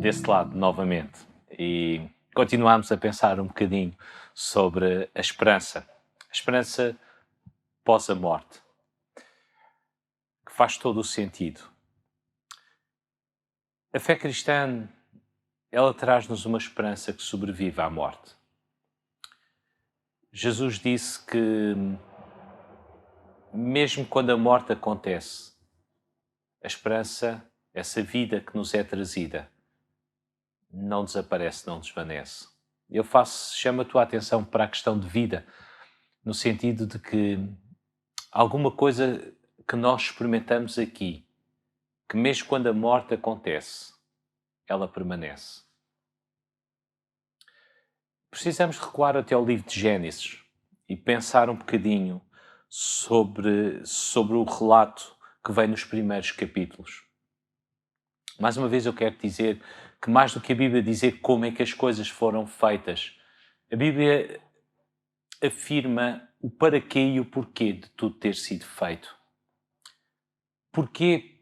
desse lado novamente e continuamos a pensar um bocadinho sobre a esperança pós a morte, que faz todo o sentido. A fé cristã, ela traz-nos uma esperança que sobrevive à morte. Jesus disse que mesmo quando a morte acontece, a esperança, essa vida que nos é trazida, não desaparece, não desvanece. Chamo a tua atenção para a questão de vida, no sentido de que alguma coisa que nós experimentamos aqui, que mesmo quando a morte acontece, ela permanece. Precisamos recuar até ao livro de Gênesis e pensar um bocadinho sobre o relato que vem nos primeiros capítulos. Mais uma vez eu quero dizer que mais do que a Bíblia dizer como é que as coisas foram feitas, a Bíblia afirma o para quê e o porquê de tudo ter sido feito. Porquê?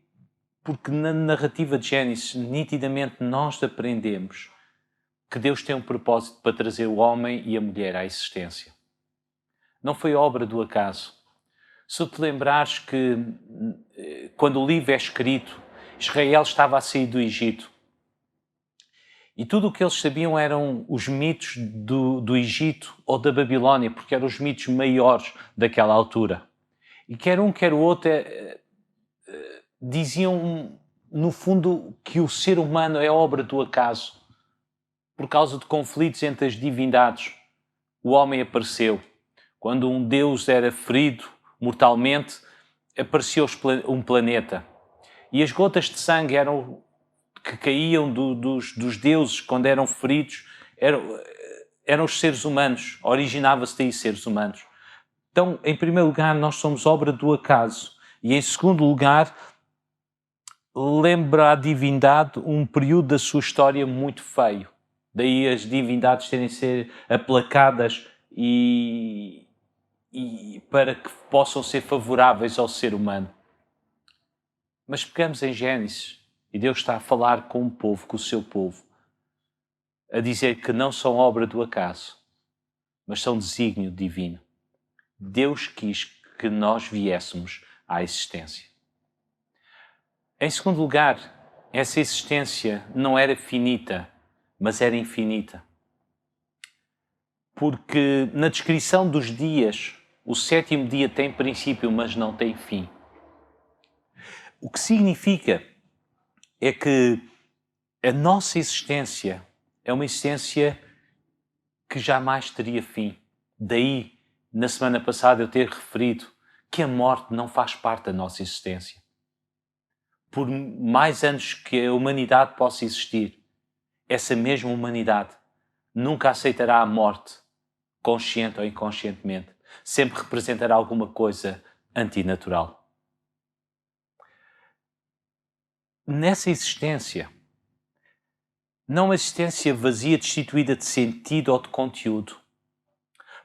Porque na narrativa de Gênesis, nitidamente nós aprendemos que Deus tem um propósito para trazer o homem e a mulher à existência. Não foi obra do acaso. Se tu te lembrares que quando o livro é escrito, Israel estava a sair do Egito. E tudo o que eles sabiam eram os mitos do Egito ou da Babilónia, porque eram os mitos maiores daquela altura. E quer um, quer o outro diziam, no fundo, que o ser humano é obra do acaso. Por causa de conflitos entre as divindades, o homem apareceu. Quando um deus era ferido mortalmente, apareceu um planeta. E as gotas de sangue que caíam dos deuses quando eram feridos eram os seres humanos. Originava-se daí seres humanos. Então, em primeiro lugar, nós somos obra do acaso. E em segundo lugar, lembra a divindade um período da sua história muito feio. Daí as divindades terem de ser aplacadas e para que possam ser favoráveis ao ser humano. Mas pegamos em Gênesis e Deus está a falar com o povo, com o seu povo, a dizer que não são obra do acaso, mas são desígnio divino. Deus quis que nós viéssemos à existência. Em segundo lugar, essa existência não era finita, mas era infinita. Porque na descrição dos dias, o sétimo dia tem princípio, mas não tem fim. O que significa é que a nossa existência é uma existência que jamais teria fim. Daí, na semana passada, eu ter referido que a morte não faz parte da nossa existência. Por mais anos que a humanidade possa existir, essa mesma humanidade nunca aceitará a morte, consciente ou inconscientemente. Sempre representará alguma coisa antinatural. Nessa existência, não uma existência vazia, destituída de sentido ou de conteúdo.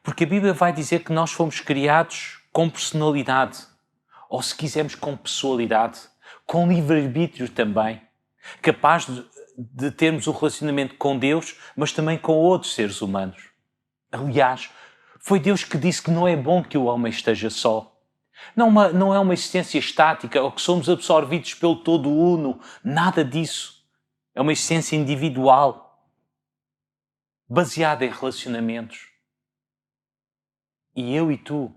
Porque a Bíblia vai dizer que nós fomos criados com personalidade, ou se quisermos com pessoalidade, com livre-arbítrio também, capaz de termos um relacionamento com Deus, mas também com outros seres humanos. Aliás, foi Deus que disse que não é bom que o homem esteja só. Não é uma existência estática ou que somos absorvidos pelo todo uno, nada disso. É uma existência individual, baseada em relacionamentos. E eu e tu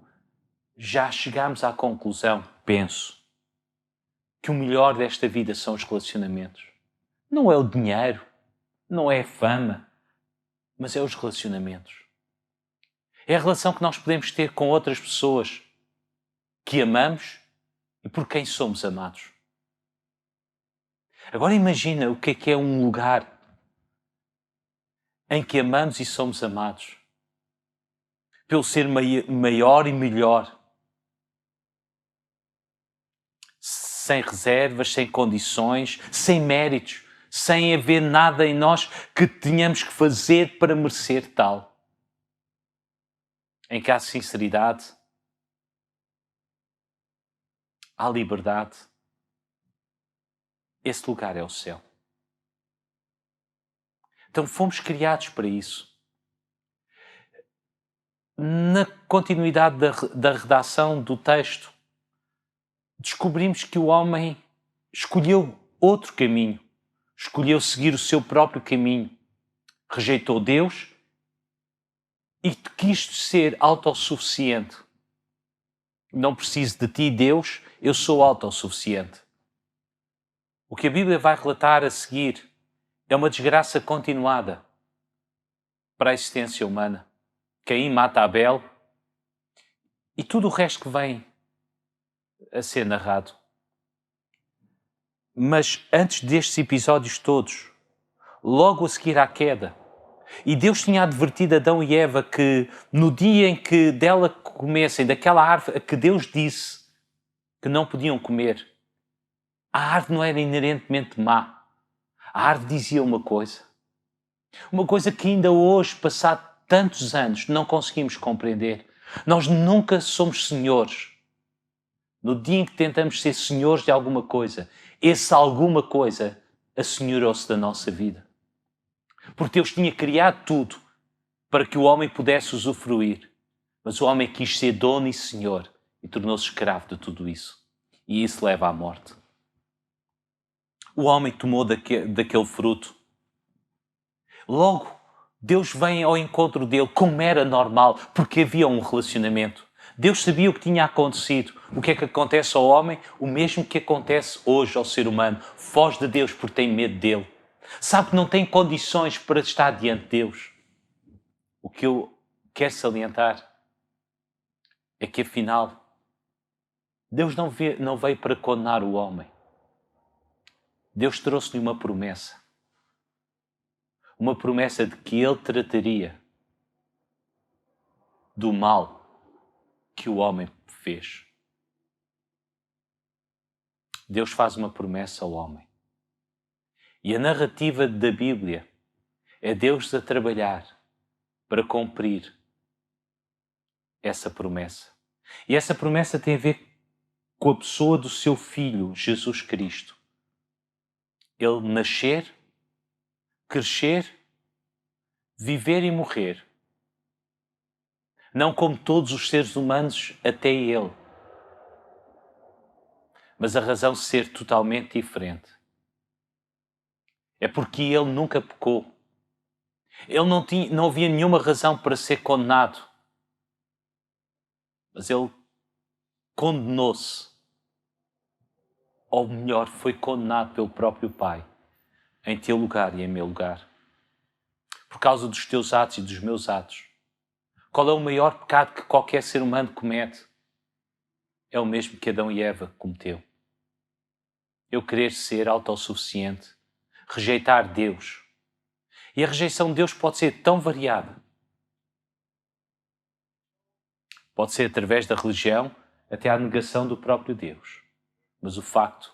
já chegámos à conclusão, penso, que o melhor desta vida são os relacionamentos. Não é o dinheiro, não é a fama, mas é os relacionamentos. É a relação que nós podemos ter com outras pessoas que amamos e por quem somos amados. Agora imagina o que é um lugar em que amamos e somos amados pelo ser maior e melhor, sem reservas, sem condições, sem méritos, sem haver nada em nós que tenhamos que fazer para merecer tal. Em que há sinceridade, há liberdade. Esse lugar é o céu. Então fomos criados para isso. Na continuidade da redação do texto, descobrimos que o homem escolheu outro caminho, escolheu seguir o seu próprio caminho, rejeitou Deus e quis ser autossuficiente. Não preciso de ti, Deus, eu sou autossuficiente. O que a Bíblia vai relatar a seguir é uma desgraça continuada para a existência humana. Caim mata Abel e tudo o resto que vem a ser narrado. Mas antes destes episódios todos, logo a seguir à queda, e Deus tinha advertido Adão e Eva que no dia em que dela comessem, daquela árvore que Deus disse que não podiam comer, a árvore não era inerentemente má. A árvore dizia uma coisa que ainda hoje, passado tantos anos, não conseguimos compreender. Nós nunca somos senhores. No dia em que tentamos ser senhores de alguma coisa, esse alguma coisa assenhorou-se da nossa vida. Porque Deus tinha criado tudo para que o homem pudesse usufruir. Mas o homem quis ser dono e senhor e tornou-se escravo de tudo isso. E isso leva à morte. O homem tomou daquele fruto. Logo, Deus vem ao encontro dele como era normal, porque havia um relacionamento. Deus sabia o que tinha acontecido. O que é que acontece ao homem? O mesmo que acontece hoje ao ser humano. Foge de Deus porque tem medo dele. Sabe que não tem condições para estar diante de Deus. O que eu quero salientar é que, afinal, Deus não veio para condenar o homem. Deus trouxe-lhe uma promessa. Uma promessa de que Ele trataria do mal que o homem fez. Deus faz uma promessa ao homem. E a narrativa da Bíblia é Deus a trabalhar para cumprir essa promessa. E essa promessa tem a ver com a pessoa do seu Filho, Jesus Cristo. Ele nascer, crescer, viver e morrer. Não como todos os seres humanos até ele. Mas a razão de ser totalmente diferente. É porque ele nunca pecou. Ele não havia nenhuma razão para ser condenado. Mas ele condenou-se. Ou melhor, foi condenado pelo próprio Pai. Em teu lugar e em meu lugar. Por causa dos teus atos e dos meus atos. Qual é o maior pecado que qualquer ser humano comete? É o mesmo que Adão e Eva cometeu. Eu querer ser autossuficiente. Rejeitar Deus. E a rejeição de Deus pode ser tão variada. Pode ser através da religião até à negação do próprio Deus. Mas o facto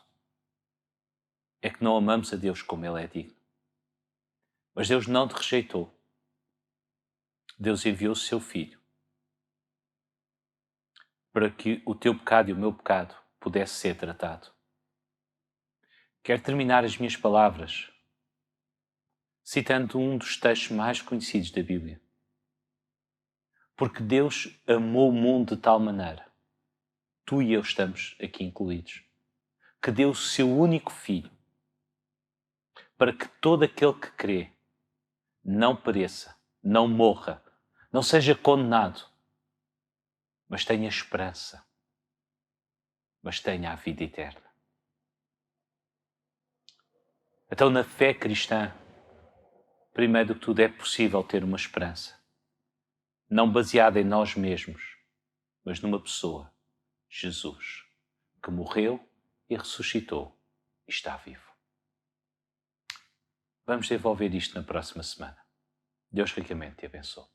é que não amamos a Deus como Ele é digno. Mas Deus não te rejeitou. Deus enviou o seu Filho para que o teu pecado e o meu pecado pudesse ser tratado. Quero terminar as minhas palavras citando um dos textos mais conhecidos da Bíblia. Porque Deus amou o mundo de tal maneira, tu e eu estamos aqui incluídos, que deu o seu único Filho, para que todo aquele que crê não pereça, não morra, não seja condenado, mas tenha esperança, mas tenha a vida eterna. Então, na fé cristã, primeiro de tudo é possível ter uma esperança, não baseada em nós mesmos, mas numa pessoa, Jesus, que morreu e ressuscitou e está vivo. Vamos desenvolver isto na próxima semana. Deus ricamente te abençoe.